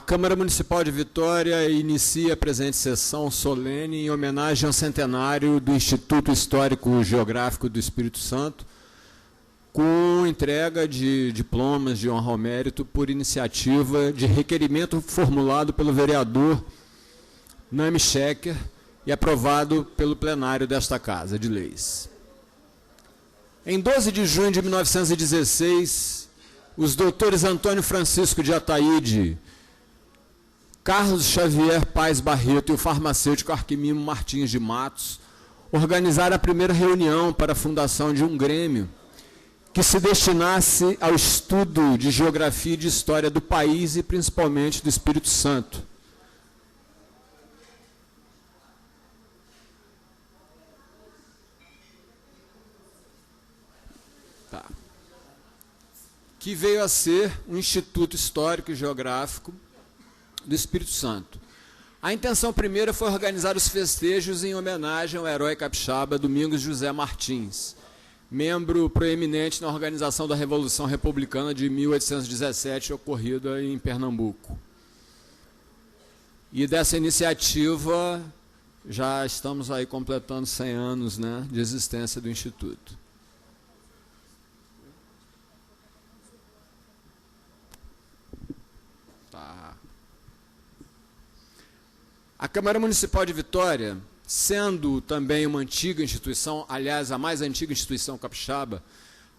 Câmara Municipal de Vitória inicia a presente sessão solene em homenagem ao centenário do Instituto Histórico Geográfico do Espírito Santo, com entrega de diplomas de honra ao mérito por iniciativa de requerimento formulado pelo vereador Nami Shecker e aprovado pelo plenário desta Casa de Leis. Em 12 de junho de 1916, os doutores Antônio Francisco de Ataíde, Carlos Xavier Paes Barreto e o farmacêutico Arquimimo Martins de Matos organizaram a primeira reunião para a fundação de um grêmio que se destinasse ao estudo de geografia e de história do país e principalmente do Espírito Santo. Que veio a ser um Instituto Histórico e Geográfico do Espírito Santo. A intenção primeira foi organizar os festejos em homenagem ao herói capixaba Domingos José Martins, membro proeminente na organização da Revolução Republicana de 1817, ocorrida em Pernambuco. E dessa iniciativa, já estamos aí completando 100 anos, né, de existência do Instituto. A Câmara Municipal de Vitória, sendo também uma antiga instituição, aliás, a mais antiga instituição capixaba,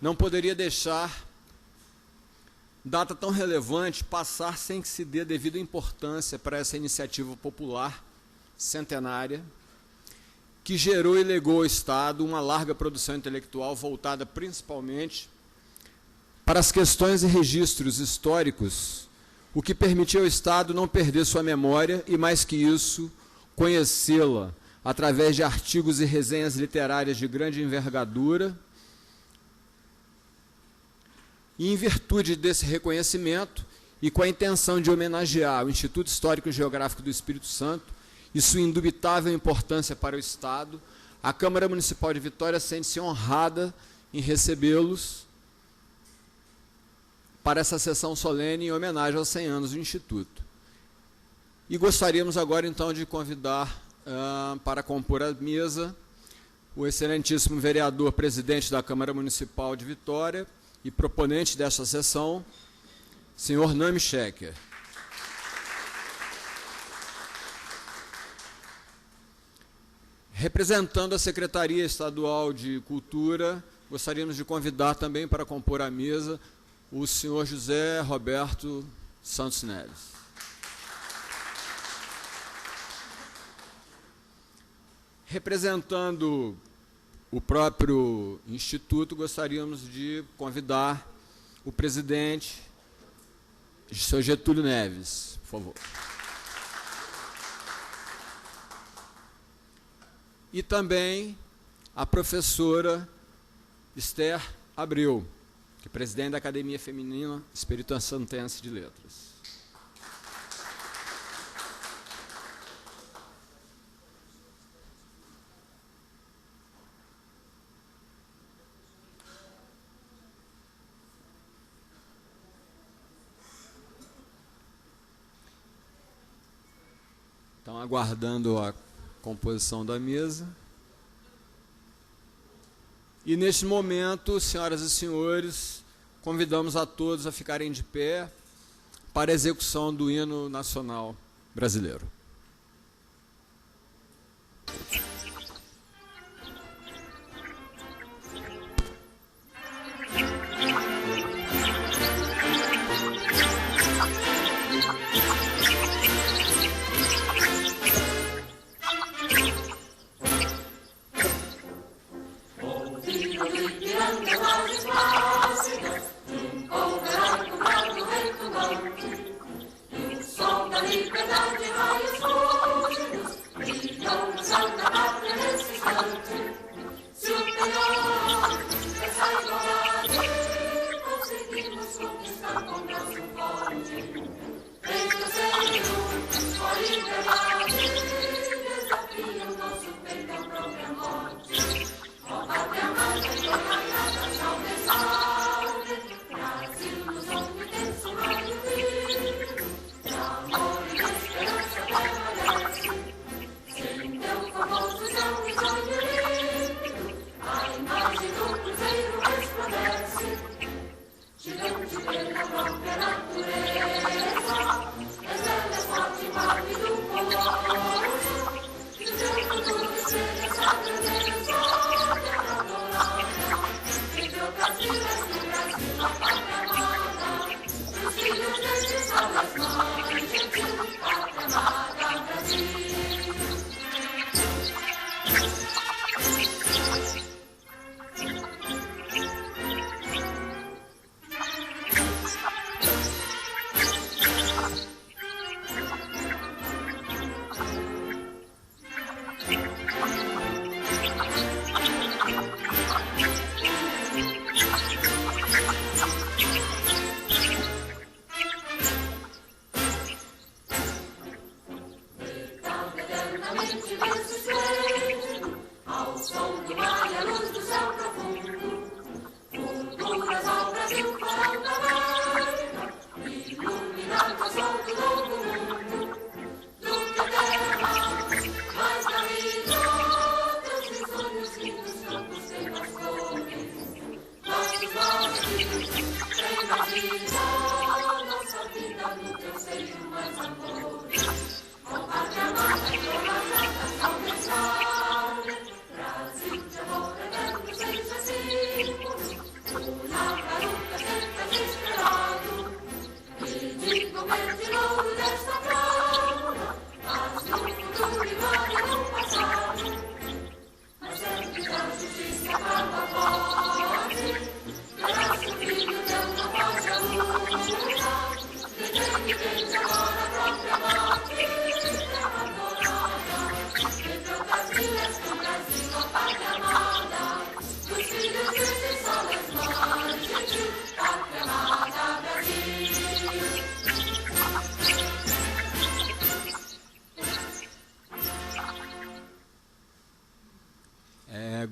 não poderia deixar data tão relevante passar sem que se dê devida importância para essa iniciativa popular centenária, que gerou e legou ao Estado uma larga produção intelectual voltada principalmente para as questões e registros históricos, o que permitiu ao Estado não perder sua memória e, mais que isso, conhecê-la através de artigos e resenhas literárias de grande envergadura. E, em virtude desse reconhecimento e com a intenção de homenagear o Instituto Histórico e Geográfico do Espírito Santo e sua indubitável importância para o Estado, a Câmara Municipal de Vitória sente-se honrada em recebê-los para essa sessão solene em homenagem aos 100 anos do Instituto. E gostaríamos agora, então, de convidar para compor a mesa o excelentíssimo vereador presidente da Câmara Municipal de Vitória e proponente desta sessão, senhor Nami Shecker. Representando a Secretaria Estadual de Cultura, gostaríamos de convidar também para compor a mesa o senhor José Roberto Santos Neves. Representando o próprio Instituto, gostaríamos de convidar o presidente, senhor Getúlio Neves, por favor. E também a professora Esther Abreu, que é presidente da Academia Feminina Espírito Santense de Letras. Então, aguardando a composição da mesa. E, neste momento, senhoras e senhores, convidamos a todos a ficarem de pé para a execução do hino nacional brasileiro.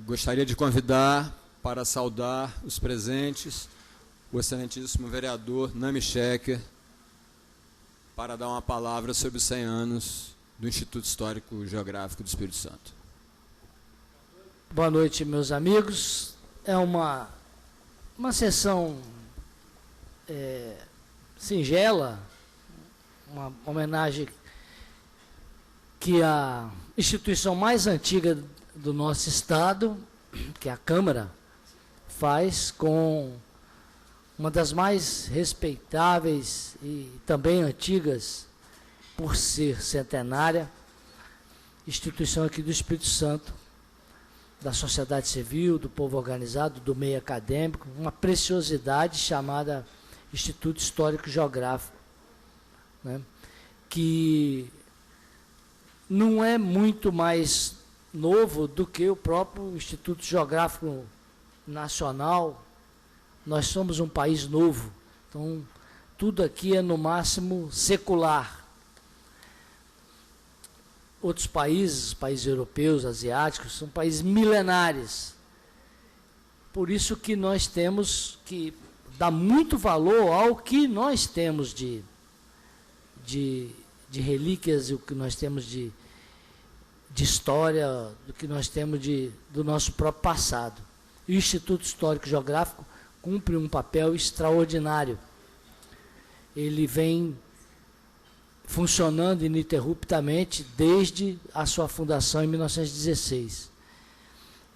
Gostaria de convidar para saudar os presentes o excelentíssimo vereador Nami Shecker para dar uma palavra sobre os 100 anos do Instituto Histórico Geográfico do Espírito Santo. Boa noite, meus amigos. É uma sessão singela, uma homenagem que a instituição mais antiga do nosso estado, que é a Câmara, faz com uma das mais respeitáveis e também antigas, por ser centenária, instituição aqui do Espírito Santo, da sociedade civil, do povo organizado, do meio acadêmico, uma preciosidade chamada Instituto Histórico Geográfico, né, que não é muito mais novo do que o próprio Instituto Geográfico Nacional. Nós somos um país novo, então tudo aqui é no máximo secular. Outros países, países europeus, asiáticos, são países milenares. Por isso que nós temos que dar muito valor ao que nós temos de relíquias, o que nós temos de história, do que nós temos do nosso próprio passado. E o Instituto Histórico Geográfico cumpre um papel extraordinário. Ele vem funcionando ininterruptamente desde a sua fundação em 1916.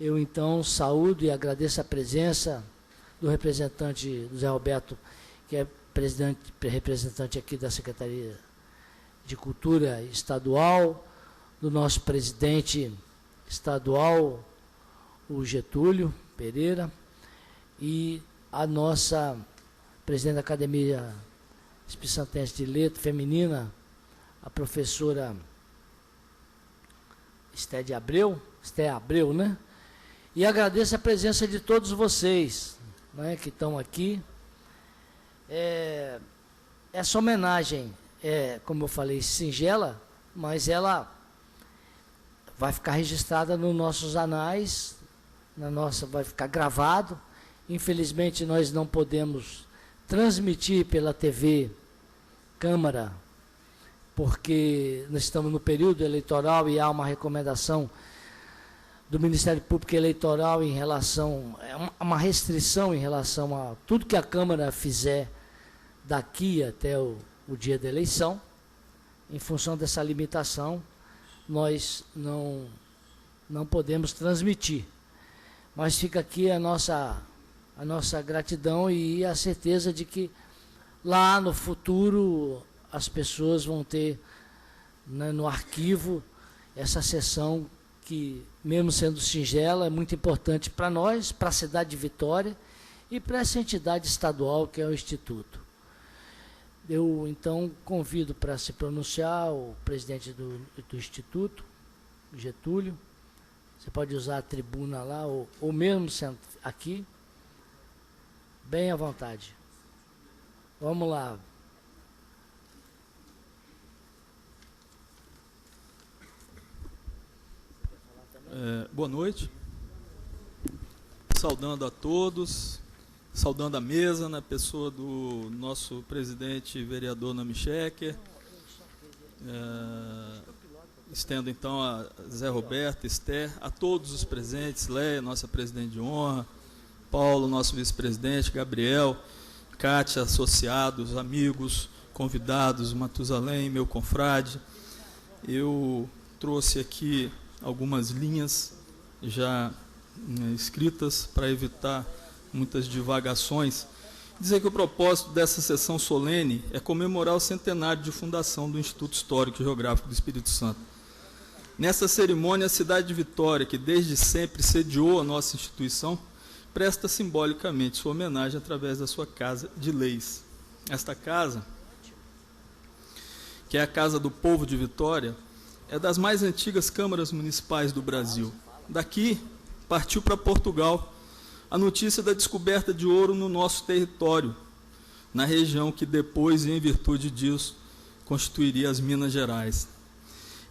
Eu, então, saúdo e agradeço a presença do representante, do Zé Roberto, que é representante aqui da Secretaria de Cultura Estadual, do nosso presidente estadual, o Getúlio Pereira, e a nossa presidente da Academia Espírito-Santense de Letras Feminina, a professora Esté Abreu, né? E agradeço a presença de todos vocês, né, que estão aqui. Essa homenagem como eu falei, singela, mas ela vai ficar registrada nos nossos anais, vai ficar gravado. Infelizmente, nós não podemos transmitir pela TV Câmara, porque nós estamos no período eleitoral e há uma recomendação do Ministério Público Eleitoral em relação, uma restrição em relação a tudo que a Câmara fizer daqui até o dia da eleição. Em função dessa limitação, nós não podemos transmitir. Mas fica aqui a nossa gratidão e a certeza de que lá no futuro as pessoas vão ter, né, no arquivo essa sessão que, mesmo sendo singela, é muito importante para nós, para a cidade de Vitória e para essa entidade estadual que é o Instituto. Eu, então, convido para se pronunciar o presidente do Instituto, Getúlio. Você pode usar a tribuna lá, ou mesmo aqui, bem à vontade. Vamos lá. Boa noite. Saudando a todos, saudando a mesa, na pessoa do nosso presidente vereador Nami Shecker. Estendo então a Zé Roberto, Esther, a todos os presentes, Leia, nossa presidente de honra, Paulo, nosso vice-presidente, Gabriel, Kátia, associados, amigos, convidados, Matusalém, meu confrade. Eu trouxe aqui algumas linhas já escritas para evitar muitas divagações. Dizer que o propósito dessa sessão solene é comemorar o centenário de fundação do Instituto Histórico e Geográfico do Espírito Santo. Nessa cerimônia, a cidade de Vitória, que desde sempre sediou a nossa instituição, presta simbolicamente sua homenagem através da sua Casa de Leis. Esta casa, que é a Casa do Povo de Vitória, é das mais antigas câmaras municipais do Brasil. Daqui, partiu para Portugal a notícia da descoberta de ouro no nosso território, na região que depois, e em virtude disso, constituiria as Minas Gerais.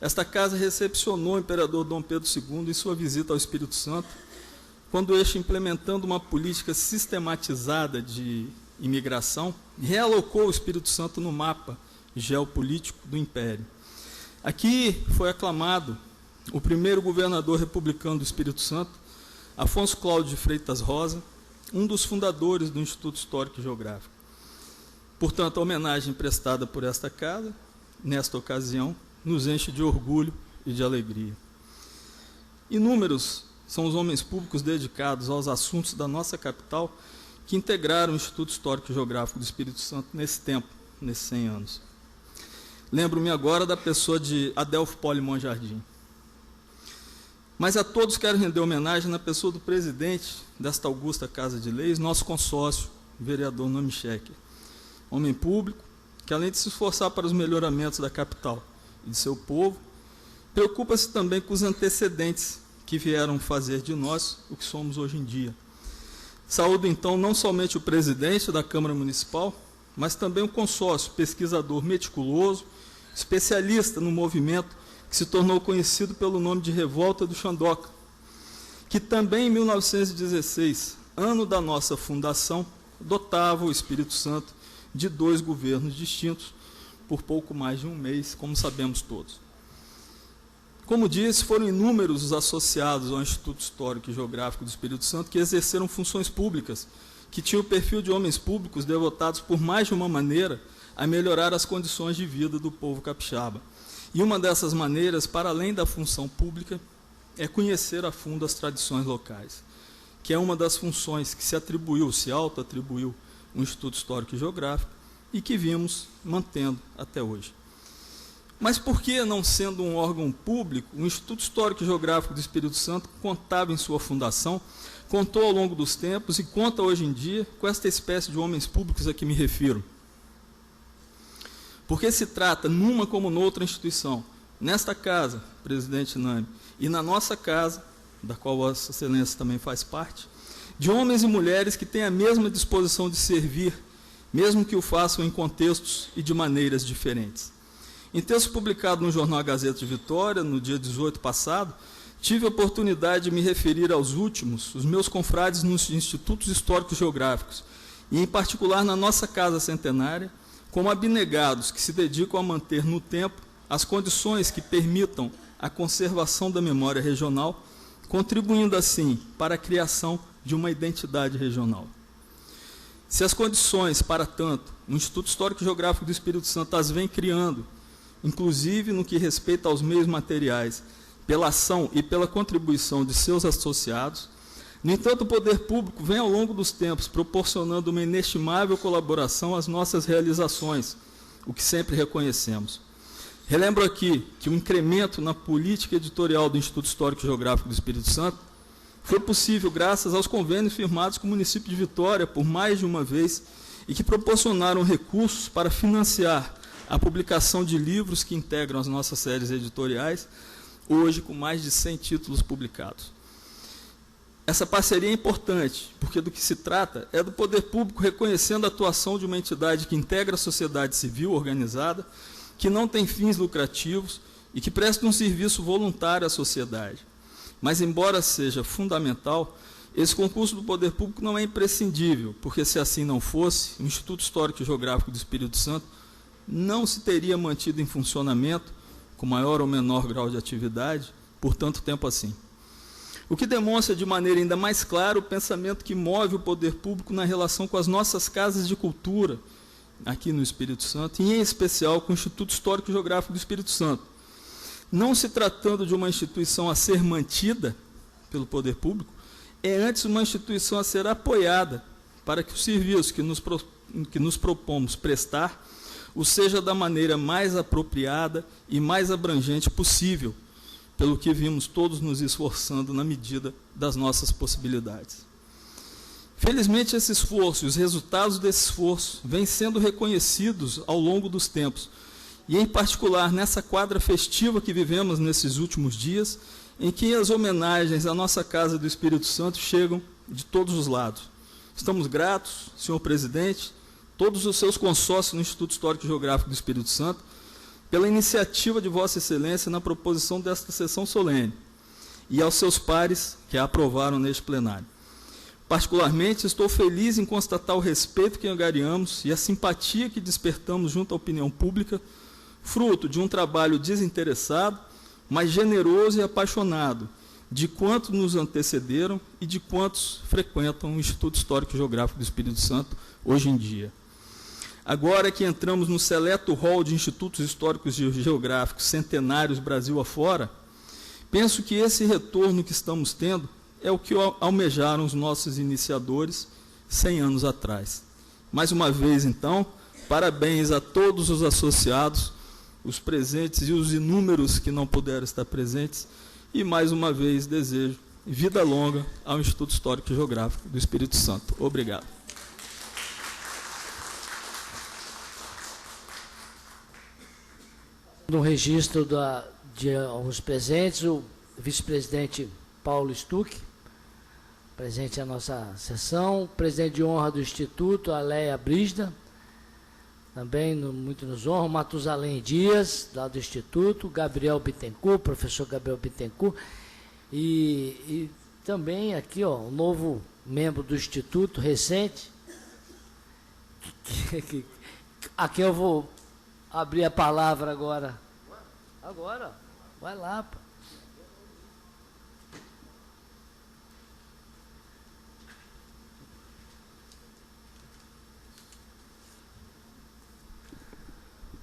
Esta casa recepcionou o imperador Dom Pedro II em sua visita ao Espírito Santo, quando este, implementando uma política sistematizada de imigração, realocou o Espírito Santo no mapa geopolítico do Império. Aqui foi aclamado o primeiro governador republicano do Espírito Santo, Afonso Cláudio de Freitas Rosa, um dos fundadores do Instituto Histórico e Geográfico. Portanto, a homenagem prestada por esta casa, nesta ocasião, nos enche de orgulho e de alegria. Inúmeros são os homens públicos dedicados aos assuntos da nossa capital que integraram o Instituto Histórico e Geográfico do Espírito Santo nesse tempo, nesses 100 anos. Lembro-me agora da pessoa de Adelfo Poli Monjardim. Mas a todos quero render homenagem na pessoa do presidente desta augusta Casa de Leis, nosso consórcio, o vereador Noemi Schecker. Homem público que, além de se esforçar para os melhoramentos da capital e de seu povo, preocupa-se também com os antecedentes que vieram fazer de nós o que somos hoje em dia. Saúdo, então, não somente o presidente da Câmara Municipal, mas também o consórcio, pesquisador meticuloso, especialista no movimento que se tornou conhecido pelo nome de Revolta do Xandoca, que também em 1916, ano da nossa fundação, dotava o Espírito Santo de 2 governos distintos por pouco mais de um mês, como sabemos todos. Como disse, foram inúmeros os associados ao Instituto Histórico e Geográfico do Espírito Santo que exerceram funções públicas, que tinham o perfil de homens públicos devotados por mais de uma maneira a melhorar as condições de vida do povo capixaba. E uma dessas maneiras, para além da função pública, é conhecer a fundo as tradições locais, que é uma das funções que se auto-atribuiu o Instituto Histórico e Geográfico e que vimos mantendo até hoje. Mas por que, não sendo um órgão público, o Instituto Histórico e Geográfico do Espírito Santo contava em sua fundação, contou ao longo dos tempos e conta hoje em dia com esta espécie de homens públicos a que me refiro? Porque se trata, numa como noutra instituição, nesta casa, presidente Nami, e na nossa casa, da qual Vossa Excelência também faz parte, de homens e mulheres que têm a mesma disposição de servir, mesmo que o façam em contextos e de maneiras diferentes. Em texto publicado no jornal Gazeta de Vitória, no dia 18 passado, tive a oportunidade de me referir aos últimos, os meus confrades nos institutos históricos geográficos, e em particular na nossa Casa Centenária, como abnegados que se dedicam a manter no tempo as condições que permitam a conservação da memória regional, contribuindo assim para a criação de uma identidade regional. Se as condições, para tanto, o Instituto Histórico e Geográfico do Espírito Santo as vem criando, inclusive no que respeita aos meios materiais, pela ação e pela contribuição de seus associados, no entanto, o poder público vem ao longo dos tempos proporcionando uma inestimável colaboração às nossas realizações, o que sempre reconhecemos. Relembro aqui que o incremento na política editorial do Instituto Histórico e Geográfico do Espírito Santo foi possível graças aos convênios firmados com o município de Vitória por mais de uma vez e que proporcionaram recursos para financiar a publicação de livros que integram as nossas séries editoriais, hoje com mais de 100 títulos publicados. Essa parceria é importante, porque do que se trata é do poder público reconhecendo a atuação de uma entidade que integra a sociedade civil organizada, que não tem fins lucrativos e que presta um serviço voluntário à sociedade. Mas, embora seja fundamental, esse concurso do poder público não é imprescindível, porque se assim não fosse, o Instituto Histórico e Geográfico do Espírito Santo não se teria mantido em funcionamento, com maior ou menor grau de atividade, por tanto tempo assim. O que demonstra de maneira ainda mais clara o pensamento que move o poder público na relação com as nossas casas de cultura, aqui no Espírito Santo, e em especial com o Instituto Histórico e Geográfico do Espírito Santo. Não se tratando de uma instituição a ser mantida pelo poder público, é antes uma instituição a ser apoiada para que o serviço que nos propomos prestar o seja da maneira mais apropriada e mais abrangente possível, pelo que vimos todos nos esforçando na medida das nossas possibilidades. Felizmente, esse esforço e os resultados desse esforço vêm sendo reconhecidos ao longo dos tempos, e em particular nessa quadra festiva que vivemos nesses últimos dias, em que as homenagens à nossa Casa do Espírito Santo chegam de todos os lados. Estamos gratos, senhor presidente, todos os seus consórcios no Instituto Histórico e Geográfico do Espírito Santo, pela iniciativa de Vossa Excelência na proposição desta sessão solene. e aos seus pares que a aprovaram neste plenário. Particularmente, estou feliz em constatar o respeito que angariamos e a simpatia que despertamos junto à opinião pública, fruto de um trabalho desinteressado, mas generoso e apaixonado, de quantos nos antecederam e de quantos frequentam o Instituto Histórico e Geográfico do Espírito Santo hoje em dia. Agora que entramos no seleto rol de institutos históricos e geográficos centenários Brasil afora, penso que esse retorno que estamos tendo é o que almejaram os nossos iniciadores 100 anos atrás. Mais uma vez, então, parabéns a todos os associados, os presentes e os inúmeros que não puderam estar presentes, e mais uma vez desejo vida longa ao Instituto Histórico e Geográfico do Espírito Santo. Obrigado. No registro de alguns presentes, o vice-presidente Paulo Stuck, presente à nossa sessão, o presidente de honra do Instituto, Aleia Brígida, também muito nos honra, Matusalém Dias, lá do Instituto, Gabriel Bittencourt, professor Gabriel Bittencourt, e também aqui, ó, um novo membro do Instituto, recente, a quem eu vou abrir a palavra agora. Agora, vai lá, pô.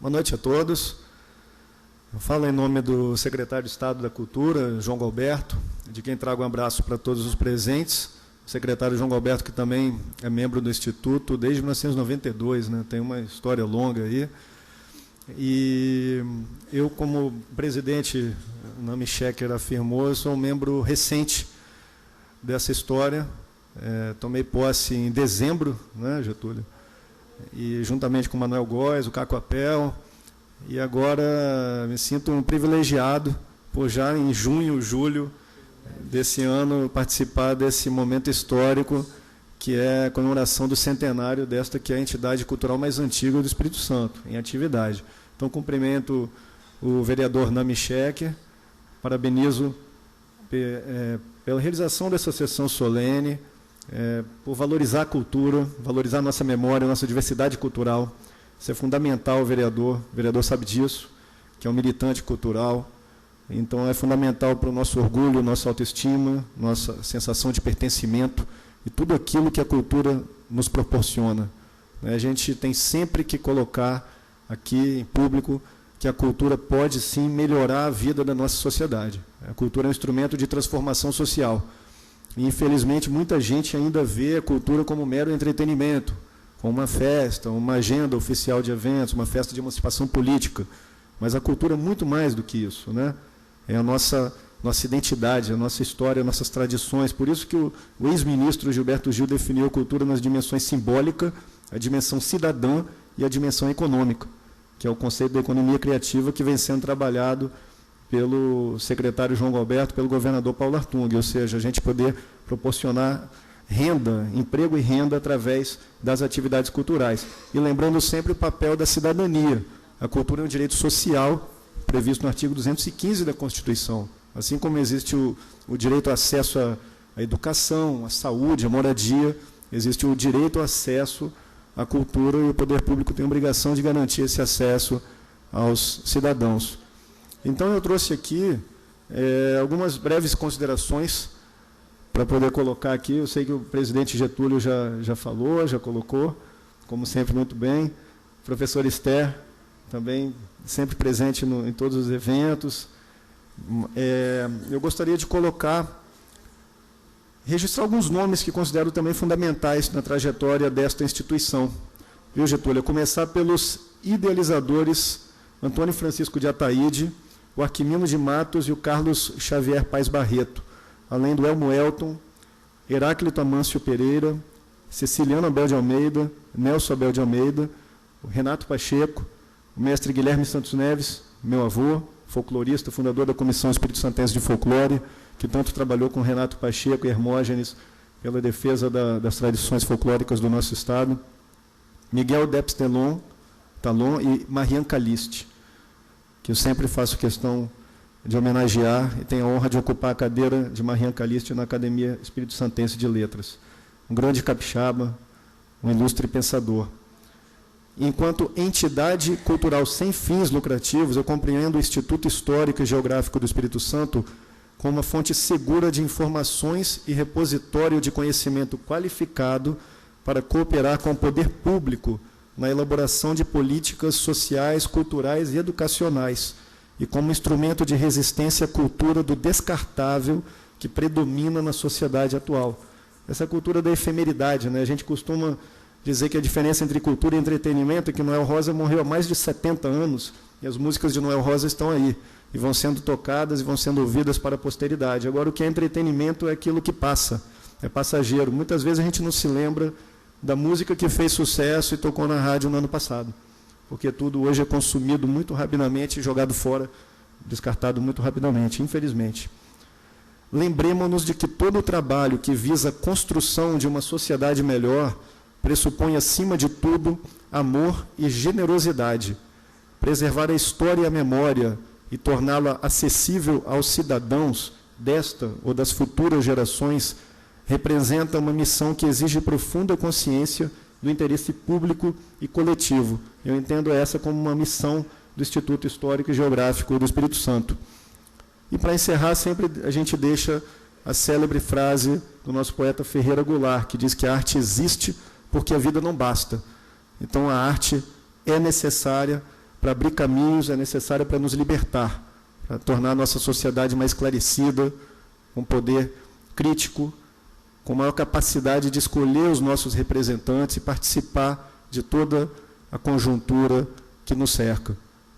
Boa noite a todos. Eu falo em nome do secretário de Estado da Cultura, João Galberto, de quem trago um abraço para todos os presentes. O secretário João Galberto, que também é membro do Instituto desde 1992, né? Tem uma história longa aí. E eu, como presidente, Nami Schecker afirmou, eu sou um membro recente dessa história. Tomei posse em dezembro, né, Getúlio? E juntamente com o Manuel Góes, o Caco Apel, e agora me sinto um privilegiado por já em junho, julho desse ano participar desse momento histórico que é a comemoração do centenário desta que é a entidade cultural mais antiga do Espírito Santo, em atividade. Então, cumprimento o vereador Nami Schecker, parabenizo pela realização dessa sessão solene, por valorizar a cultura, valorizar a nossa memória, a nossa diversidade cultural. Isso é fundamental, o vereador sabe disso, que é um militante cultural. Então, é fundamental para o nosso orgulho, nossa autoestima, nossa sensação de pertencimento e tudo aquilo que a cultura nos proporciona. A gente tem sempre que colocar aqui em público que a cultura pode, sim, melhorar a vida da nossa sociedade. A cultura é um instrumento de transformação social. E, infelizmente, muita gente ainda vê a cultura como mero entretenimento, como uma festa, uma agenda oficial de eventos, uma festa de emancipação política. Mas a cultura é muito mais do que isso, né? É a nossa identidade, a nossa história, nossas tradições. Por isso que o ex-ministro Gilberto Gil definiu a cultura nas dimensões simbólica, a dimensão cidadã e a dimensão econômica, que é o conceito da economia criativa que vem sendo trabalhado pelo secretário João Galberto, pelo governador Paulo Artung, ou seja, a gente poder proporcionar renda, emprego e renda através das atividades culturais. E lembrando sempre o papel da cidadania. A cultura é um direito social previsto no artigo 215 da Constituição. Assim como existe o direito ao acesso à educação, à saúde, à moradia, existe o direito ao acesso à cultura e o poder público tem a obrigação de garantir esse acesso aos cidadãos. Então, eu trouxe aqui algumas breves considerações para poder colocar aqui. Eu sei que o presidente Getúlio já falou, já colocou, como sempre, muito bem. Professor Esther, também sempre presente em todos os eventos. Eu gostaria de registrar alguns nomes que considero também fundamentais na trajetória desta instituição. Viu, Getúlio? A começar pelos idealizadores Antônio Francisco de Ataíde, o Arquimino de Matos e o Carlos Xavier Paes Barreto, além do Elmo Elton, Heráclito Amâncio Pereira, Ceciliano Abel de Almeida, Nelson Abel de Almeida, o Renato Pacheco, o mestre Guilherme Santos Neves, meu avô, folclorista, fundador da Comissão Espírito Santense de Folclore, que tanto trabalhou com Renato Pacheco e Hermógenes pela defesa das tradições folclóricas do nosso Estado, Miguel Depes Talon e Marian Caliste, que eu sempre faço questão de homenagear e tenho a honra de ocupar a cadeira de Marian Calixto na Academia Espírito Santense de Letras. Um grande capixaba, um ilustre pensador. Enquanto entidade cultural sem fins lucrativos, eu compreendo o Instituto Histórico e Geográfico do Espírito Santo como uma fonte segura de informações e repositório de conhecimento qualificado para cooperar com o poder público na elaboração de políticas sociais, culturais e educacionais, e como instrumento de resistência à cultura do descartável que predomina na sociedade atual. Essa cultura da efemeridade, né? A gente costuma dizer que a diferença entre cultura e entretenimento é que Noel Rosa morreu há mais de 70 anos, e as músicas de Noel Rosa estão aí, e vão sendo tocadas e vão sendo ouvidas para a posteridade. Agora, o que é entretenimento é aquilo que passa, é passageiro. Muitas vezes a gente não se lembra da música que fez sucesso e tocou na rádio no ano passado, porque tudo hoje é consumido muito rapidamente e jogado fora, descartado muito rapidamente, infelizmente. Lembremos-nos de que todo o trabalho que visa a construção de uma sociedade melhor pressupõe, acima de tudo, amor e generosidade. Preservar a história e a memória e torná-la acessível aos cidadãos desta ou das futuras gerações representa uma missão que exige profunda consciência do interesse público e coletivo. Eu entendo essa como uma missão do Instituto Histórico e Geográfico do Espírito Santo. E, para encerrar, sempre a gente deixa a célebre frase do nosso poeta Ferreira Goulart, que diz que a arte existe porque a vida não basta. Então, a arte é necessária para abrir caminhos, é necessária para nos libertar, para tornar a nossa sociedade mais esclarecida, com poder crítico, com maior capacidade de escolher os nossos representantes e participar de toda a conjuntura que nos cerca.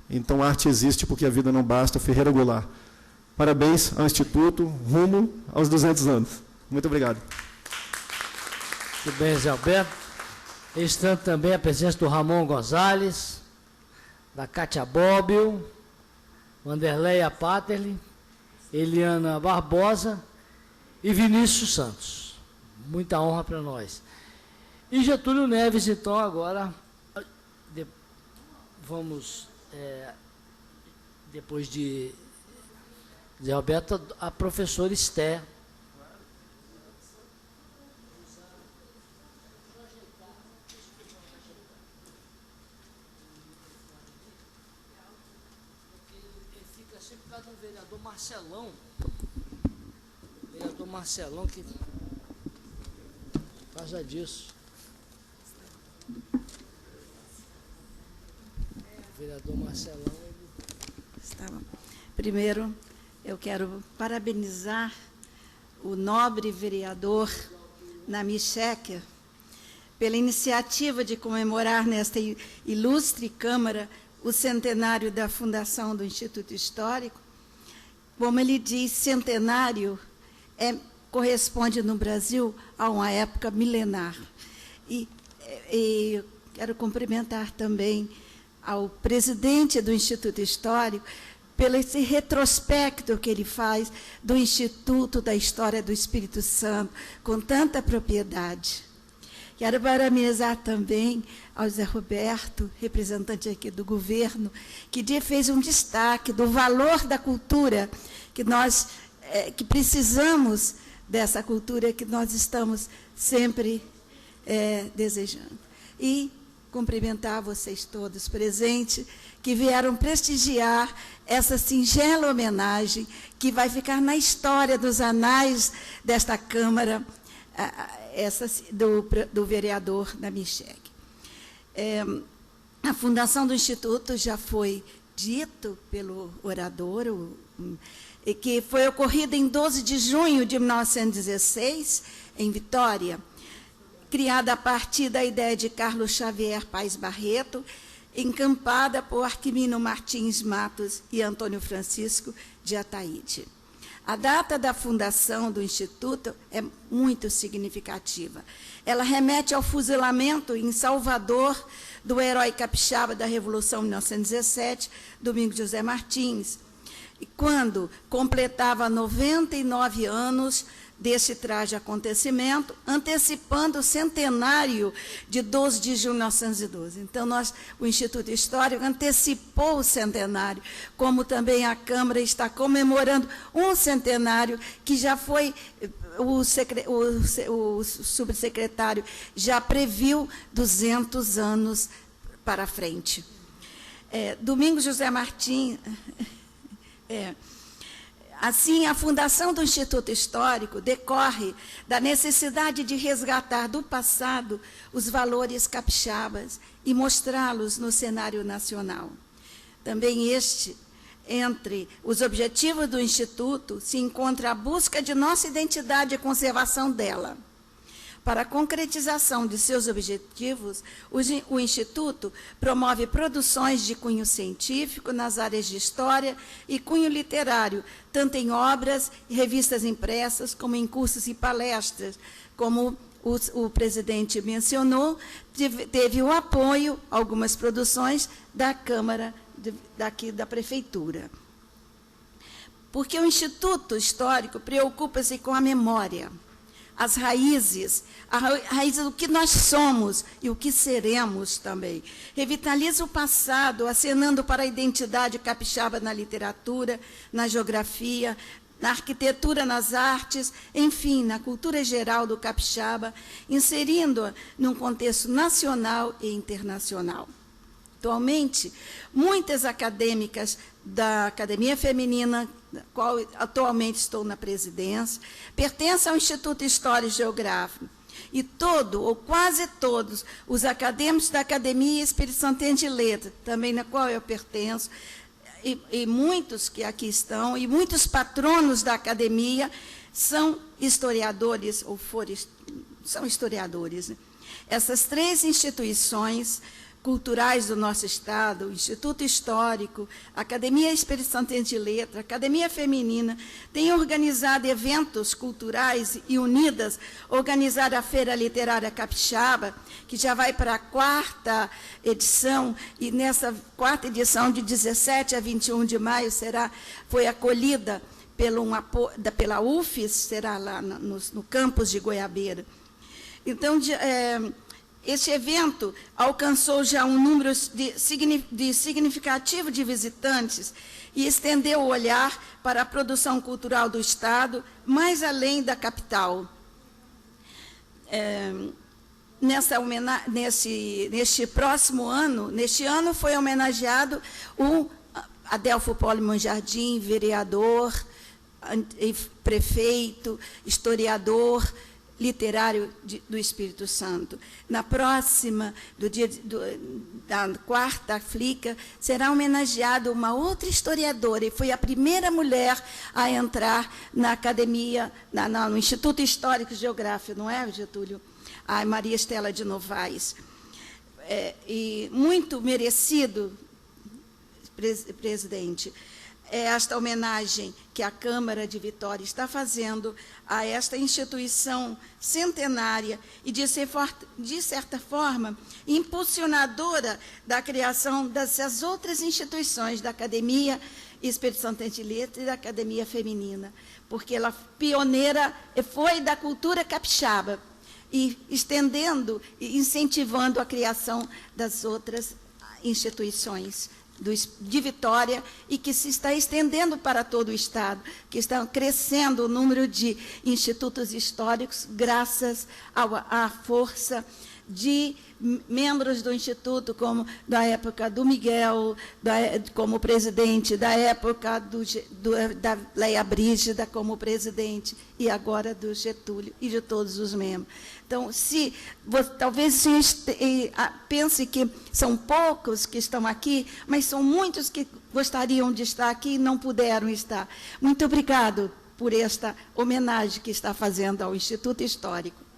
Então, a arte existe porque a vida não basta. Ferreira Goulart. Parabéns ao Instituto, rumo aos 200 anos. Muito obrigado. Muito bem, Zé Alberto. Registrando também a presença do Ramon Gonzalez, da Cátia Bobbio, Wanderleia Paterli, Eliana Barbosa e Vinícius Santos. Muita honra para nós. E Getúlio Neves, então, agora, vamos, depois de Zé Alberto, a professora Esther. Ele fica assim por causa do vereador Marcelão. O vereador Marcelão que... Por causa disso. O vereador Marcelão... Primeiro, eu quero parabenizar o nobre vereador Nami Shecker pela iniciativa de comemorar nesta ilustre Câmara o centenário da fundação do Instituto Histórico. Como ele diz, centenário corresponde no Brasil a uma época milenar. E quero cumprimentar também ao presidente do Instituto Histórico pelo esse retrospecto que ele faz do Instituto da História do Espírito Santo, com tanta propriedade. Quero parabenizar também ao Zé Roberto, representante aqui do governo, que fez um destaque do valor da cultura, que nós que precisamos dessa cultura que nós estamos sempre desejando. E cumprimentar vocês todos presentes, que vieram prestigiar essa singela homenagem que vai ficar na história dos anais desta Câmara, do vereador Nami Shecker. A fundação do Instituto já foi dito pelo orador, que foi ocorrida em 12 de junho de 1916, em Vitória, criada a partir da ideia de Carlos Xavier Paes Barreto, encampada por Arquimino Martins Matos e Antônio Francisco de Ataíde. A data da fundação do Instituto é muito significativa. Ela remete ao fuzilamento em Salvador do herói capixaba da Revolução de 1917, Domingos José Martins, e quando completava 99 anos deste trágico acontecimento, antecipando o centenário de 12 de junho de 1912. Então, o Instituto Histórico antecipou o centenário, como também a Câmara está comemorando um centenário que já foi, o subsecretário já previu 200 anos para frente. Domingos José Martim... Assim, a fundação do Instituto Histórico decorre da necessidade de resgatar do passado os valores capixabas e mostrá-los no cenário nacional. Também entre os objetivos do Instituto, se encontra a busca de nossa identidade e conservação dela. Para a concretização de seus objetivos, o Instituto promove produções de cunho científico nas áreas de história e cunho literário, tanto em obras e revistas impressas, como em cursos e palestras. Como o presidente mencionou, teve o apoio a algumas produções da Câmara, daqui da Prefeitura. Porque o Instituto Histórico preocupa-se com a memória, as raízes, a raiz do que nós somos e o que seremos também. Revitaliza o passado, acenando para a identidade capixaba na literatura, na geografia, na arquitetura, nas artes, enfim, na cultura geral do capixaba, inserindo-a num contexto nacional e internacional. Atualmente, muitas acadêmicas da Academia Feminina, da qual atualmente estou na presidência, pertencem ao Instituto Histórico e Geográfico. E todo, ou quase todos, os acadêmicos da Academia Espírito Santense de Letras, também na qual eu pertenço, e muitos que aqui estão, e muitos patronos da academia, são historiadores, são historiadores. Né? Essas três instituições culturais do nosso Estado, o Instituto Histórico, a Academia Espírito Santense de Letras, a Academia Feminina, têm organizado eventos culturais e unidas, organizar a Feira Literária Capixaba, que já vai para a 4ª edição, e nessa 4ª edição, de 17 a 21 de maio, foi acolhida pela UFES, será lá no campus de Goiabeira. Então, este evento alcançou já um número significativo de visitantes e estendeu o olhar para a produção cultural do Estado, mais além da capital. Neste próximo ano, neste ano foi homenageado o Adelfo Poli Monjardim, vereador, prefeito, historiador, literário do Espírito Santo. Na próxima, da 4ª Flica, será homenageada uma outra historiadora, e foi a primeira mulher a entrar na academia, no Instituto Histórico e Geográfico, não é, Getúlio? A Maria Estela de Novaes. E muito merecido, presidente, esta homenagem que a Câmara de Vitória está fazendo a esta instituição centenária e, de certa forma, impulsionadora da criação dessas outras instituições, da Academia Espírito Santense de Letras e da Academia Feminina, porque ela pioneira foi da cultura capixaba, e estendendo e incentivando a criação das outras instituições de Vitória, e que se está estendendo para todo o Estado, que está crescendo o número de institutos históricos, graças à força de membros do Instituto, como da época do Miguel, como presidente, da época da Leia Brígida como presidente, e agora do Getúlio, e de todos os membros. Então, talvez se pense que são poucos que estão aqui, mas são muitos que gostariam de estar aqui e não puderam estar. Muito obrigado por esta homenagem que está fazendo ao Instituto Histórico.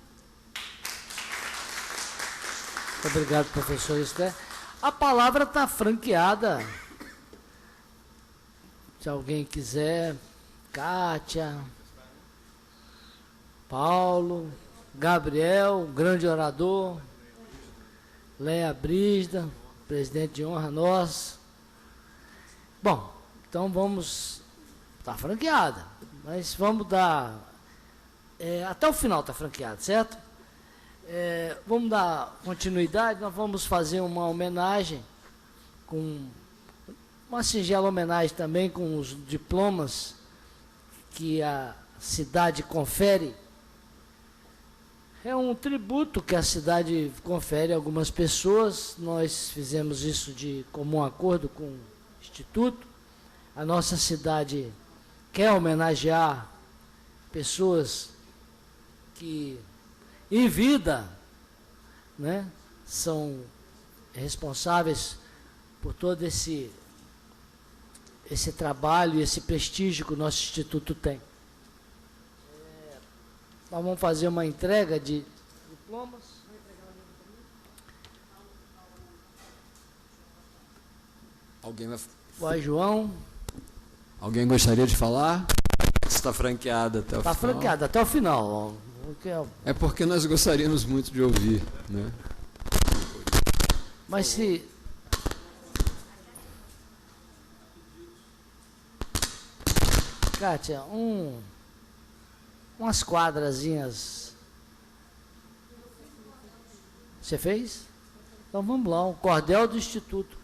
Muito obrigado, professor Esther. A palavra está franqueada. Se alguém quiser, Kátia, Paulo, Gabriel, grande orador, Leia Brígida, presidente de honra nosso. Bom, então vamos... Está franqueada, mas vamos dar até o final está franqueado, certo? Vamos dar continuidade, nós vamos fazer uma homenagem, uma singela homenagem também com os diplomas que a cidade confere. É um tributo que a cidade confere a algumas pessoas. Nós fizemos isso de comum acordo com o Instituto. A nossa cidade quer homenagear pessoas que, em vida, né, são responsáveis por todo esse trabalho e esse prestígio que o nosso Instituto tem. Nós vamos fazer uma entrega de diplomas. Alguém vai... Vai, João. Alguém gostaria de falar? Está franqueada até o final. Está franqueada até o final. É porque nós gostaríamos muito de ouvir, né? Mas se... Kátia, umas quadrazinhas. Você fez? Então vamos lá, um cordel do Instituto.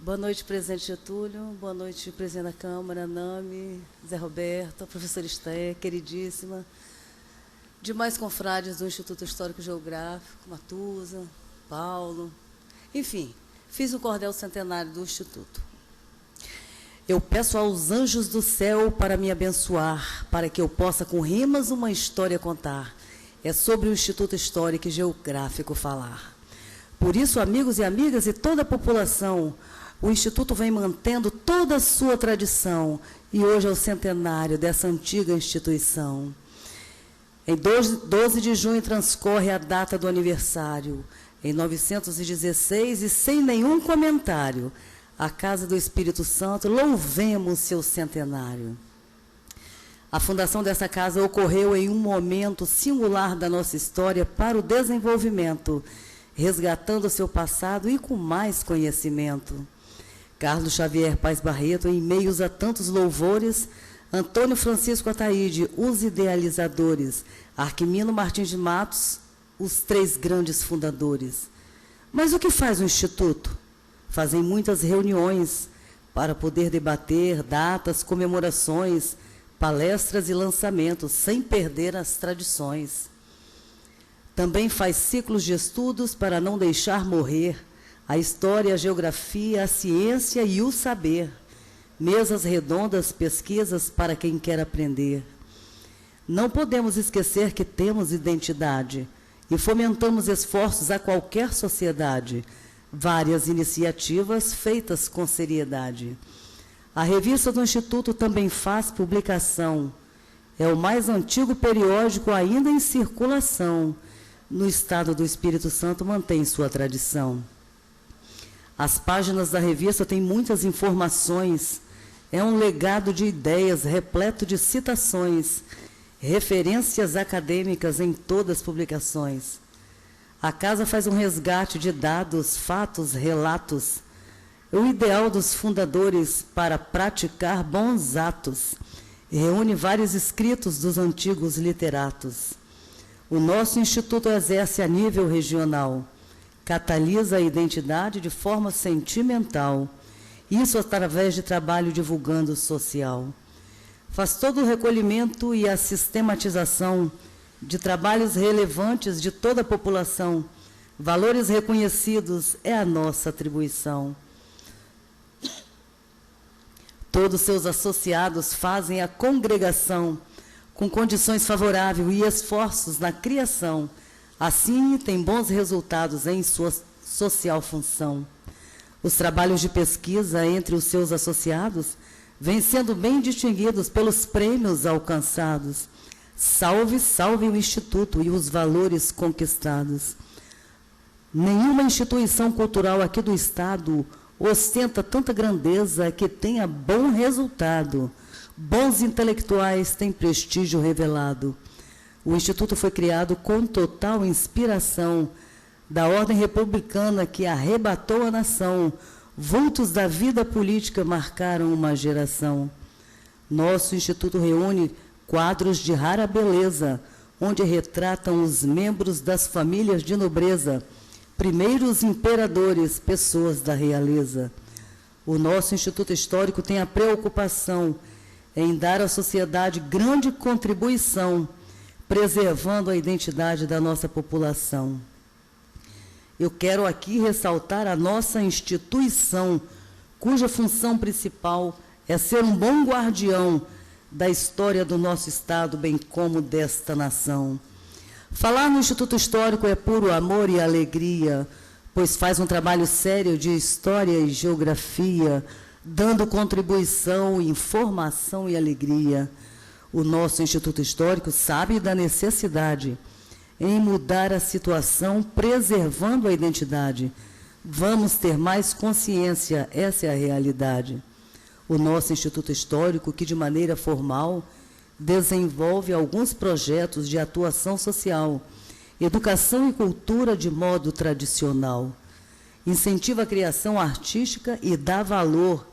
Boa noite, presidente Getúlio. Boa noite, presidente da Câmara, Nami, Zé Roberto, a professora Esté, queridíssima. Demais confrades do Instituto Histórico Geográfico, Matusa, Paulo. Enfim, fiz o cordel centenário do Instituto. Eu peço aos anjos do céu para me abençoar, para que eu possa com rimas uma história contar. É sobre o Instituto Histórico e Geográfico falar. Por isso, amigos e amigas e toda a população, o Instituto vem mantendo toda a sua tradição e hoje é o centenário dessa antiga instituição. Em 12 de junho transcorre a data do aniversário. Em 916, e sem nenhum comentário, a Casa do Espírito Santo, louvemos seu centenário. A fundação dessa casa ocorreu em um momento singular da nossa história para o desenvolvimento, resgatando seu passado e com mais conhecimento. Carlos Xavier Paes Barreto, em meios a tantos louvores, Antônio Francisco Ataíde, os idealizadores, Arquimino Martins de Matos, os 3 grandes fundadores. Mas o que faz o Instituto? Fazem muitas reuniões para poder debater datas, comemorações, palestras e lançamentos, sem perder as tradições. Também faz ciclos de estudos para não deixar morrer a história, a geografia, a ciência e o saber. Mesas redondas, pesquisas para quem quer aprender. Não podemos esquecer que temos identidade e fomentamos esforços a qualquer sociedade. Várias iniciativas feitas com seriedade. A revista do Instituto também faz publicação. É o mais antigo periódico ainda em circulação. No estado do Espírito Santo mantém sua tradição. As páginas da revista têm muitas informações. É um legado de ideias repleto de citações, referências acadêmicas em todas as publicações. A casa faz um resgate de dados, fatos, relatos. O ideal dos fundadores para praticar bons atos. Reúne vários escritos dos antigos literatos. O nosso Instituto exerce a nível regional. Catalisa a identidade de forma sentimental. Isso através de trabalho divulgando social. Faz todo o recolhimento e a sistematização de trabalhos relevantes de toda a população. Valores reconhecidos é a nossa atribuição. Todos seus associados fazem a congregação com condições favoráveis e esforços na criação. Assim, tem bons resultados em sua social função. Os trabalhos de pesquisa entre os seus associados vêm sendo bem distinguidos pelos prêmios alcançados. Salve, salve o Instituto e os valores conquistados. Nenhuma instituição cultural aqui do Estado ostenta tanta grandeza que tenha bom resultado. Bons intelectuais têm prestígio revelado. O Instituto foi criado com total inspiração da ordem republicana que arrebatou a nação. Vultos da vida política marcaram uma geração. Nosso Instituto reúne quadros de rara beleza, onde retratam os membros das famílias de nobreza, primeiros imperadores, pessoas da realeza. O nosso Instituto Histórico tem a preocupação em dar à sociedade grande contribuição, preservando a identidade da nossa população. Eu quero aqui ressaltar a nossa instituição, cuja função principal é ser um bom guardião da história do nosso Estado, bem como desta nação. Falar no Instituto Histórico é puro amor e alegria, pois faz um trabalho sério de história e geografia, dando contribuição, informação e alegria. O nosso Instituto Histórico sabe da necessidade em mudar a situação, preservando a identidade. Vamos ter mais consciência, essa é a realidade. O nosso Instituto Histórico, que de maneira formal desenvolve alguns projetos de atuação social, educação e cultura de modo tradicional, incentiva a criação artística e dá valor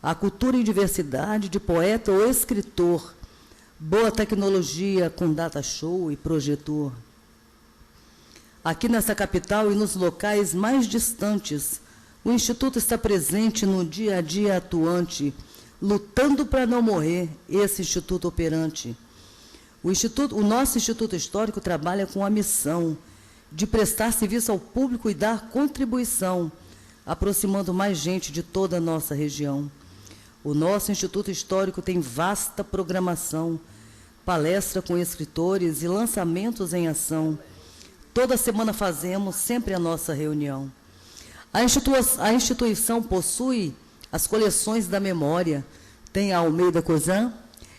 à cultura e diversidade de poeta ou escritor, boa tecnologia com data show e projetor. Aqui nessa capital e nos locais mais distantes, o Instituto está presente no dia a dia atuante, lutando para não morrer, esse Instituto operante. O nosso Instituto Histórico trabalha com a missão de prestar serviço ao público e dar contribuição, aproximando mais gente de toda a nossa região. O nosso Instituto Histórico tem vasta programação, palestra com escritores e lançamentos em ação. Toda semana fazemos sempre a nossa reunião. A instituição possui as coleções da memória, tem a Almeida Cozan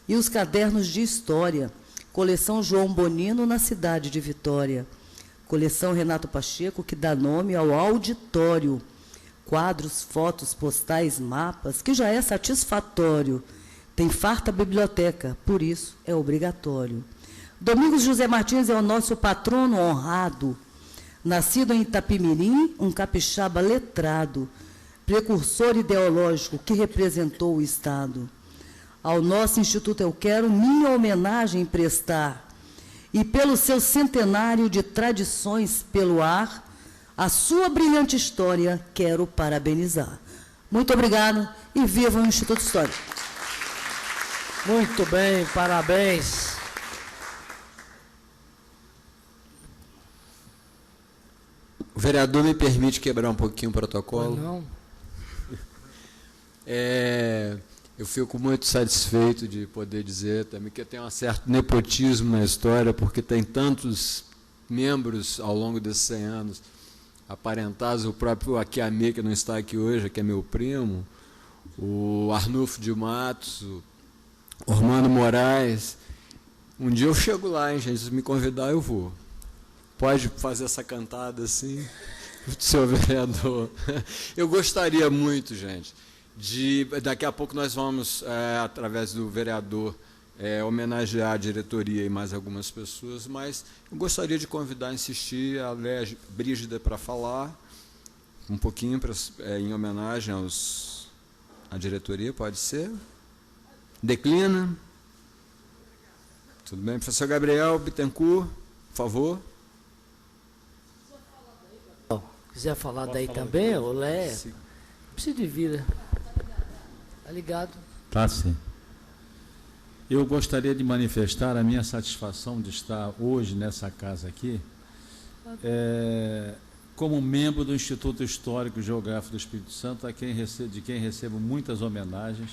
e os cadernos de história, coleção João Bonino na cidade de Vitória, coleção Renato Pacheco, que dá nome ao auditório, quadros, fotos, postais, mapas, que já é satisfatório. Tem farta biblioteca, por isso é obrigatório. Domingos José Martins é o nosso patrono honrado. Nascido em Itapimirim, um capixaba letrado, precursor ideológico que representou o Estado. Ao nosso Instituto eu quero minha homenagem prestar, e pelo seu centenário de tradições pelo ar, a sua brilhante história quero parabenizar. Muito obrigado e viva o Instituto Histórico. Muito bem, parabéns. O vereador me permite quebrar um pouquinho o protocolo? Não. Eu fico muito satisfeito de poder dizer também que tem um certo nepotismo na história, porque tem tantos membros ao longo desses 100 anos aparentados, o próprio Akiame, que não está aqui hoje, que é meu primo, o Arnulfo de Matos, o Ormando Moraes. Um dia eu chego lá, hein, gente, se me convidar eu vou. Pode fazer essa cantada assim, senhor vereador. Eu gostaria muito, gente, daqui a pouco nós vamos, através do vereador, homenagear a diretoria e mais algumas pessoas, mas eu gostaria de convidar, insistir, a Léa Brígida para falar um pouquinho em homenagem à diretoria, pode ser? Declina. Tudo bem? Professor Gabriel Bittencourt, por favor. Quiser falar daí também, o Lé, precisa de vir. Tá ligado? Tá, sim. Eu gostaria de manifestar a minha satisfação de estar hoje nessa casa aqui, como membro do Instituto Histórico e Geográfico do Espírito Santo, de quem recebo muitas homenagens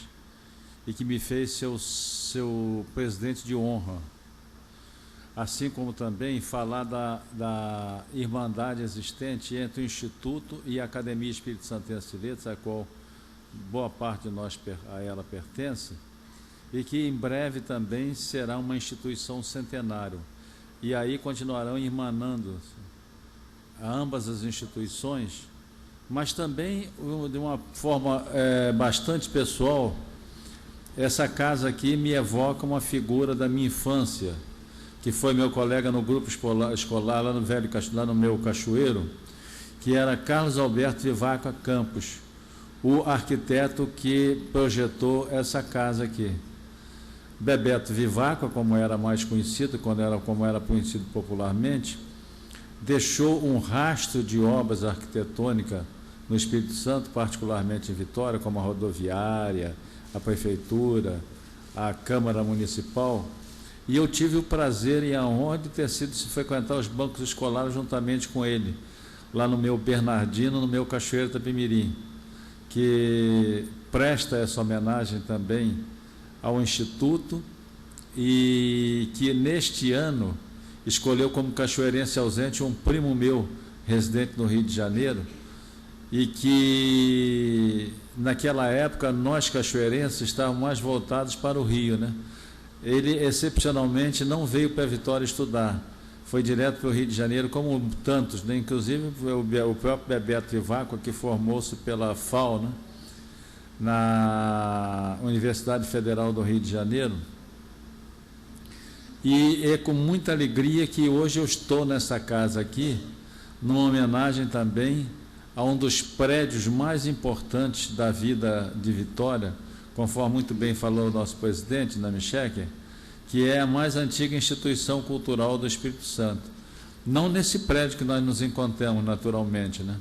e que me fez seu presidente de honra. Assim como também falar da irmandade existente entre o Instituto e a Academia Espírito Santense de Letras, a qual boa parte de nós a ela pertence, e que em breve também será uma instituição centenário. E aí continuarão irmanando a ambas as instituições, mas também, de uma forma bastante pessoal, essa casa aqui me evoca uma figura da minha infância. que foi meu colega no grupo escolar lá no meu Cachoeiro, que era Carlos Alberto Vivaco Campos, o arquiteto que projetou essa casa aqui. Bebeto Vivaco, como era mais conhecido, como era conhecido popularmente, deixou um rastro de obras arquitetônicas no Espírito Santo, particularmente em Vitória, como a rodoviária, a prefeitura, a Câmara Municipal, e eu tive o prazer e a honra de ter sido frequentar os bancos escolares juntamente com ele, lá no meu Bernardino, no meu Cachoeiro Itapemirim, que presta essa homenagem também ao Instituto e que neste ano escolheu como cachoeirense ausente um primo meu, residente no Rio de Janeiro, e que naquela época nós cachoeirenses estávamos mais voltados para o Rio, né? Ele excepcionalmente não veio para Vitória estudar, foi direto para o Rio de Janeiro, como tantos, né? Inclusive o próprio Bebeto Vivaco, que formou-se pela FAO, né? Na Universidade Federal do Rio de Janeiro. E é com muita alegria que hoje eu estou nessa casa aqui, numa homenagem também a um dos prédios mais importantes da vida de Vitória, conforme muito bem falou o nosso presidente, Nami Shecker, que é a mais antiga instituição cultural do Espírito Santo. Não nesse prédio que nós nos encontramos naturalmente, né?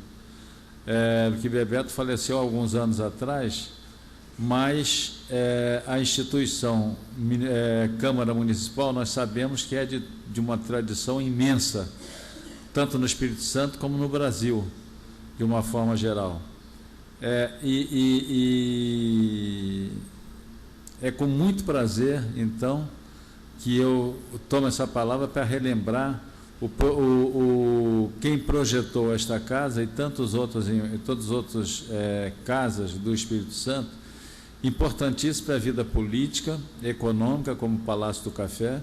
Que Bebeto faleceu há alguns anos atrás, mas a instituição Câmara Municipal, nós sabemos que é de uma tradição imensa, tanto no Espírito Santo como no Brasil, de uma forma geral. É com muito prazer, então, que eu tomo essa palavra para relembrar quem projetou esta casa e todas as outras casas do Espírito Santo, importantíssimo para a vida política, econômica, como o Palácio do Café,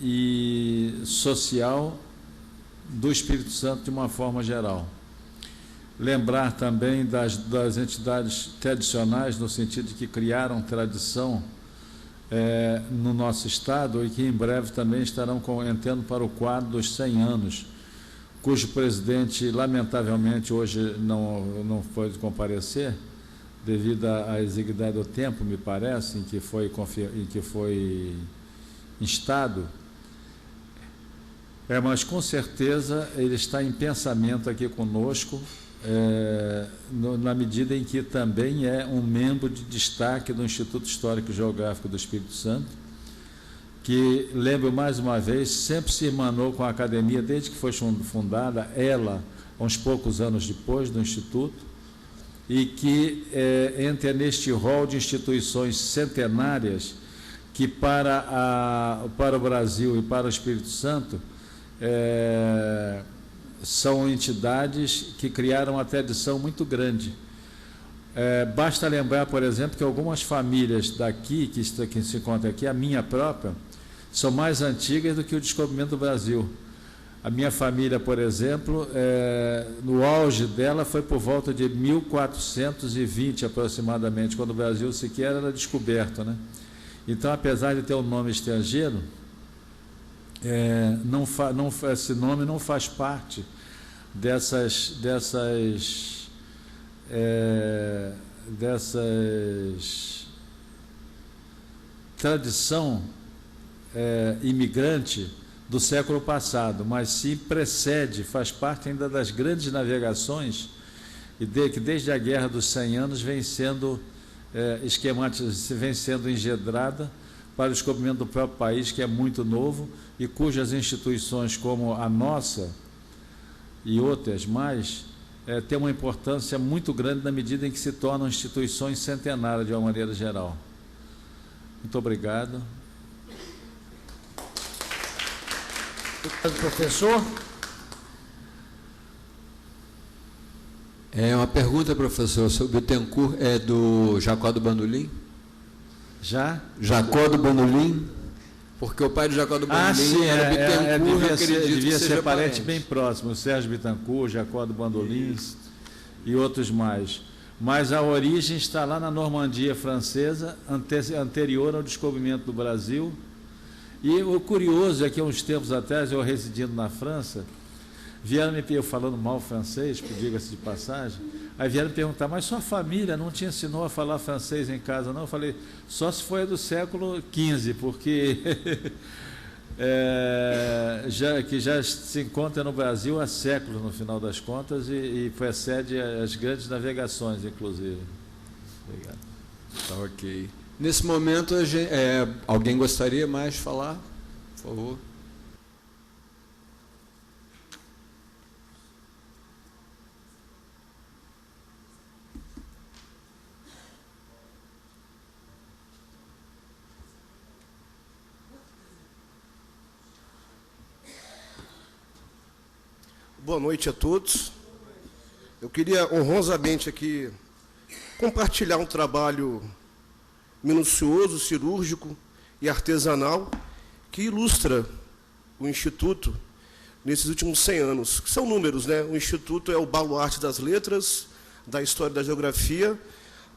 e social do Espírito Santo de uma forma geral. Lembrar também das entidades tradicionais, no sentido de que criaram tradição no nosso Estado e que em breve também estarão entrando para o quadro dos 100 anos, cujo presidente, lamentavelmente, hoje não pôde comparecer, devido à exiguidade do tempo, me parece, em que foi instado, mas com certeza ele está em pensamento aqui conosco, na medida em que também é um membro de destaque do Instituto Histórico e Geográfico do Espírito Santo, que, lembro mais uma vez, sempre se irmanou com a academia desde que foi fundada, ela, uns poucos anos depois do Instituto, e que entra neste rol de instituições centenárias que para o Brasil e para o Espírito Santo são entidades que criaram uma tradição muito grande. Basta lembrar, por exemplo, que algumas famílias daqui, que se encontram aqui, a minha própria, são mais antigas do que o descobrimento do Brasil. A minha família, por exemplo, no auge dela foi por volta de 1420 aproximadamente, quando o Brasil sequer era descoberto, né? Então, apesar de ter um nome estrangeiro, esse nome não faz parte dessas tradição imigrante do século passado, mas sim precede, faz parte ainda das grandes navegações, e que desde a Guerra dos 100 Anos vem sendo vem sendo engedrada para o descobrimento do próprio país, que é muito novo e cujas instituições como a nossa e outras mais têm uma importância muito grande na medida em que se tornam instituições centenárias de uma maneira geral. Muito obrigado. Professor? Uma pergunta, professor, sobre o Bittencourt, do Jacó do Bandolim? Jacó do Bandolim? Porque o pai de Jacó do Bandolim era Bittencourt, devia ser parente bem próximo, o Sérgio Bittencourt, Jacó do Bandolim e outros mais. Mas a origem está lá na Normandia francesa, anterior ao descobrimento do Brasil, E o curioso é que, há uns tempos atrás, eu residindo na França, vieram eu falando mal francês, diga-se de passagem, aí vieram me perguntar, mas sua família não te ensinou a falar francês em casa, não? Eu falei, só se foi do século XV, porque já se encontra no Brasil há séculos, no final das contas, e precede as grandes navegações, inclusive. Obrigado. Tá ok. Nesse momento, alguém gostaria mais de falar? Por favor. Boa noite a todos. Eu queria honrosamente aqui compartilhar um trabalho minucioso, cirúrgico e artesanal que ilustra o Instituto nesses últimos 100 anos. Que são números, né? O Instituto é o baluarte das letras, da história da geografia,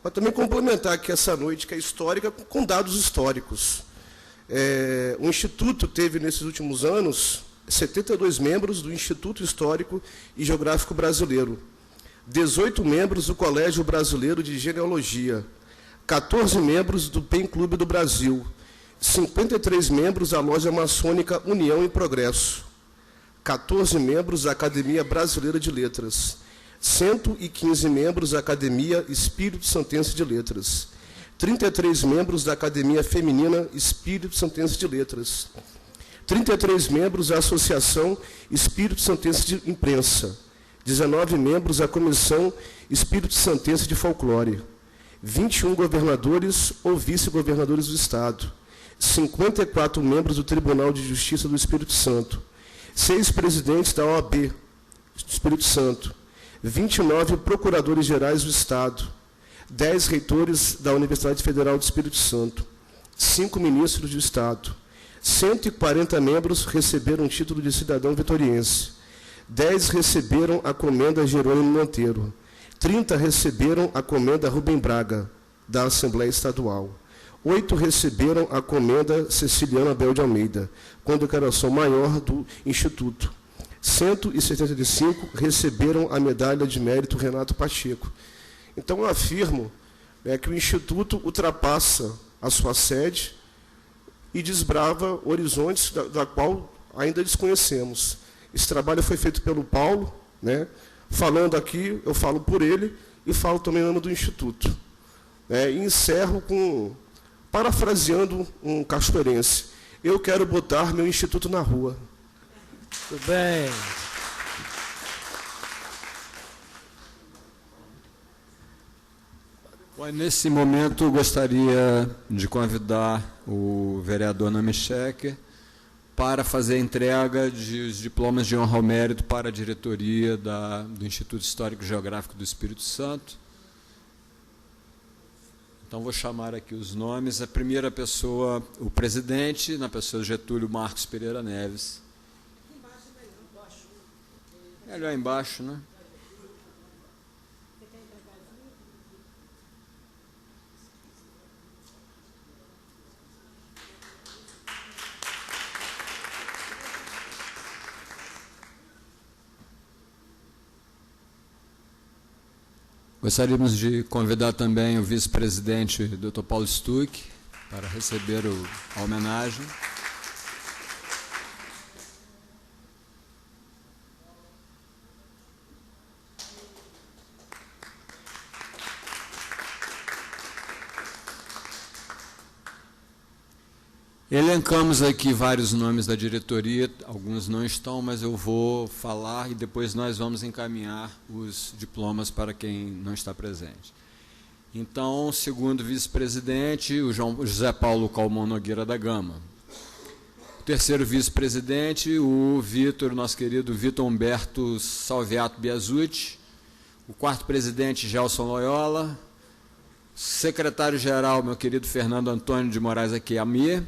para também complementar aqui essa noite, que é histórica, com dados históricos. O Instituto teve, nesses últimos anos, 72 membros do Instituto Histórico e Geográfico Brasileiro, 18 membros do Colégio Brasileiro de Genealogia, 14 membros do PEN Clube do Brasil, 53 membros da Loja Maçônica União e Progresso, 14 membros da Academia Brasileira de Letras, 115 membros da Academia Espírito Santense de Letras, 33 membros da Academia Feminina Espírito Santense de Letras, 33 membros da Associação Espírito Santense de Imprensa, 19 membros da Comissão Espírito Santense de Folclore, 21 governadores ou vice-governadores do Estado, 54 membros do Tribunal de Justiça do Espírito Santo, 6 presidentes da OAB do Espírito Santo, 29 procuradores-gerais do Estado, 10 reitores da Universidade Federal do Espírito Santo, 5 ministros do Estado, 140 membros receberam o título de cidadão vitoriense, 10 receberam a comenda Jerônimo Monteiro, 30 receberam a comenda Rubem Braga, da Assembleia Estadual, 8 receberam a comenda Ceciliano Abel de Almeida, condecoração maior do Instituto, 175 receberam a medalha de mérito Renato Pacheco. Então, eu afirmo que o Instituto ultrapassa a sua sede e desbrava horizontes da qual ainda desconhecemos. Esse trabalho foi feito pelo Paulo, né? Falando aqui, eu falo por ele e falo também em nome do Instituto. E encerro parafraseando um cachoeirense. Eu quero botar meu Instituto na rua. Tudo bem. Bom, nesse momento, gostaria de convidar o vereador Nami Schecker para fazer a entrega dos diplomas de honra ao mérito para a diretoria do Instituto Histórico e Geográfico do Espírito Santo. Então, vou chamar aqui os nomes. A primeira pessoa, o presidente, na pessoa de Getúlio Marcos Pereira Neves. Melhor embaixo, né? Gostaríamos de convidar também o vice-presidente, Dr. Paulo Stuck, para receber a homenagem. Elencamos aqui vários nomes da diretoria, alguns não estão, mas eu vou falar e depois nós vamos encaminhar os diplomas para quem não está presente. Então, segundo vice-presidente, o José Paulo Calmon Nogueira da Gama. O terceiro vice-presidente, o nosso querido Vitor Humberto Salviato Biasucci. O quarto presidente, Gelson Loyola. Secretário-geral, meu querido Fernando Antônio de Moraes Aquiamir.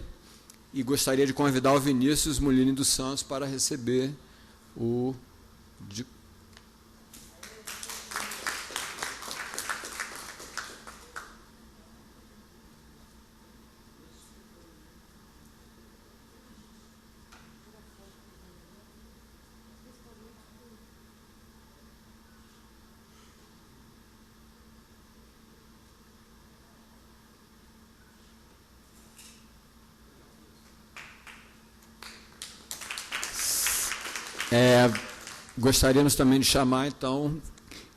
E gostaria de convidar o Vinícius Molini dos Santos para receber o... Gostaríamos também de chamar, então,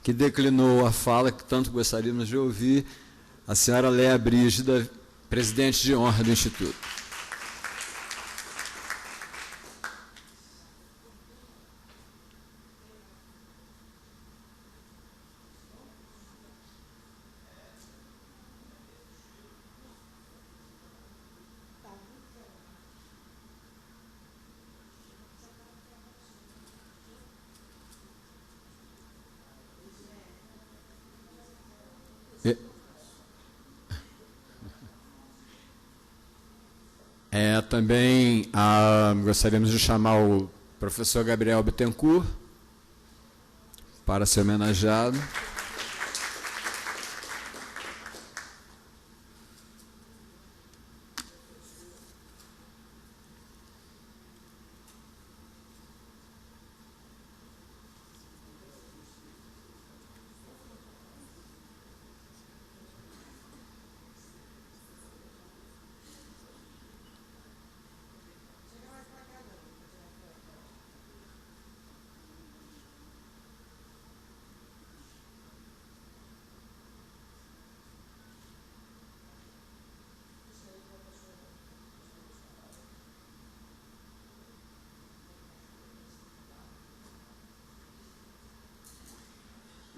que declinou a fala que tanto gostaríamos de ouvir, a senhora Léa Brígida, presidente de honra do Instituto. Também gostaríamos de chamar o professor Gabriel Bittencourt para ser homenageado.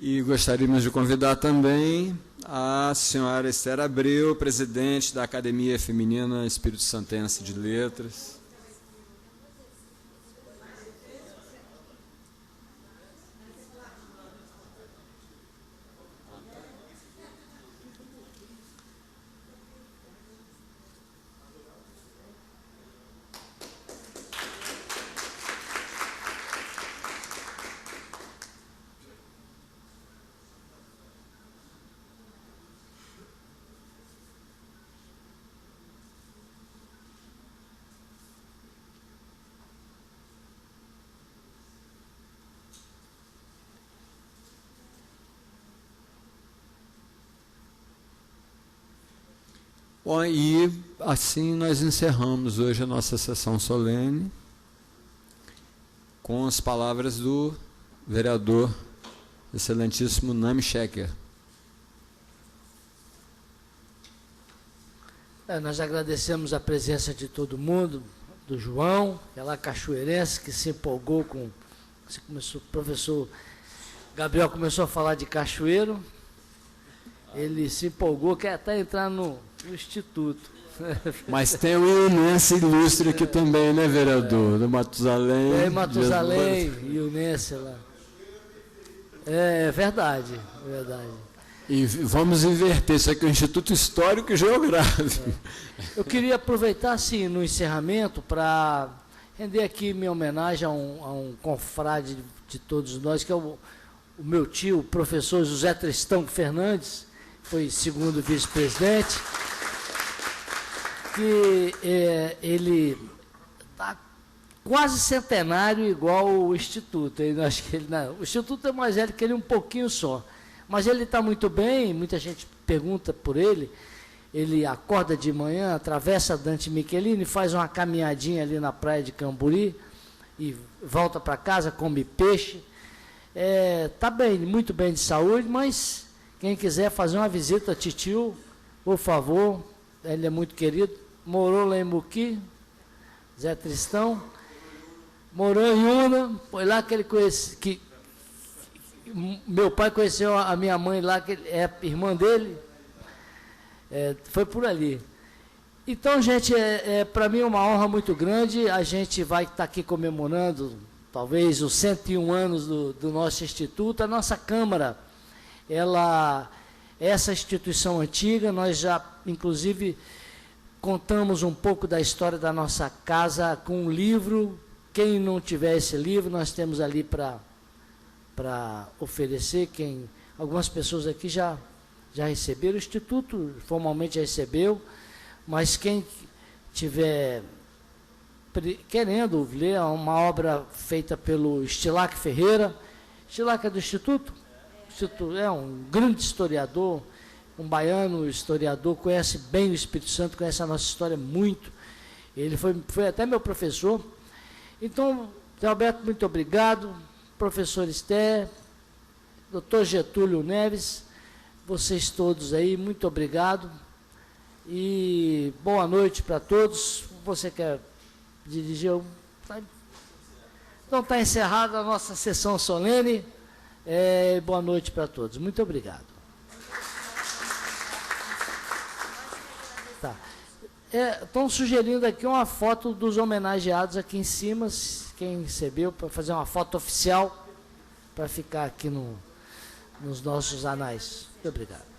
E gostaríamos de convidar também a senhora Esther Abreu, presidente da Academia Feminina Espírito Santense de Letras. Bom, e assim nós encerramos hoje a nossa sessão solene com as palavras do vereador excelentíssimo Nami Shecker. Nós agradecemos a presença de todo mundo, do João, ela cachoeirense, que se empolgou com... o professor Gabriel começou a falar de cachoeiro, ele se empolgou, quer até entrar no Instituto. Mas tem um Ionense ilustre aqui também, né, vereador? Do Matusalém. É, Matusalém, Ionense lá. É verdade, é verdade. E vamos inverter, isso aqui é o Instituto Histórico e Geográfico. Eu queria aproveitar, assim, no encerramento, para render aqui minha homenagem a um confrade de todos nós, que é o meu tio, o professor José Tristão Fernandes, foi segundo vice-presidente, que ele está quase centenário igual o Instituto. Acho que o Instituto é mais velho que ele um pouquinho só. Mas ele está muito bem, muita gente pergunta por ele. Ele acorda de manhã, atravessa Dante Michelini, faz uma caminhadinha ali na praia de Camburi e volta para casa, come peixe. Está bem, muito bem de saúde, mas quem quiser fazer uma visita a titio, por favor, ele é muito querido. Morou lá em Muqui, Zé Tristão. Morou em Una, foi lá que ele conhece, que meu pai conheceu a minha mãe lá, que é irmã dele, foi por ali. Então, gente, para mim é uma honra muito grande, a gente vai estar aqui comemorando, talvez, os 101 anos do nosso Instituto. A nossa Câmara, essa instituição antiga, nós já, inclusive, contamos um pouco da história da nossa casa com um livro. Quem não tiver esse livro, nós temos ali para oferecer. Algumas pessoas aqui já receberam, o Instituto formalmente já recebeu, mas quem tiver querendo ler uma obra feita pelo Estilac Ferreira, Estilac é do Instituto? É um grande historiador, um baiano historiador, conhece bem o Espírito Santo, conhece a nossa história muito, ele foi até meu professor. Então, Zé Roberto, muito obrigado. Professor Esther, doutor Getúlio Neves, vocês todos aí, muito obrigado. E boa noite para todos. Você quer dirigir? Então está encerrada a nossa sessão solene. Boa noite para todos. Muito obrigado. Tá. Estão sugerindo aqui uma foto dos homenageados aqui em cima, quem recebeu, para fazer uma foto oficial, para ficar aqui nos nossos anais. Muito obrigado.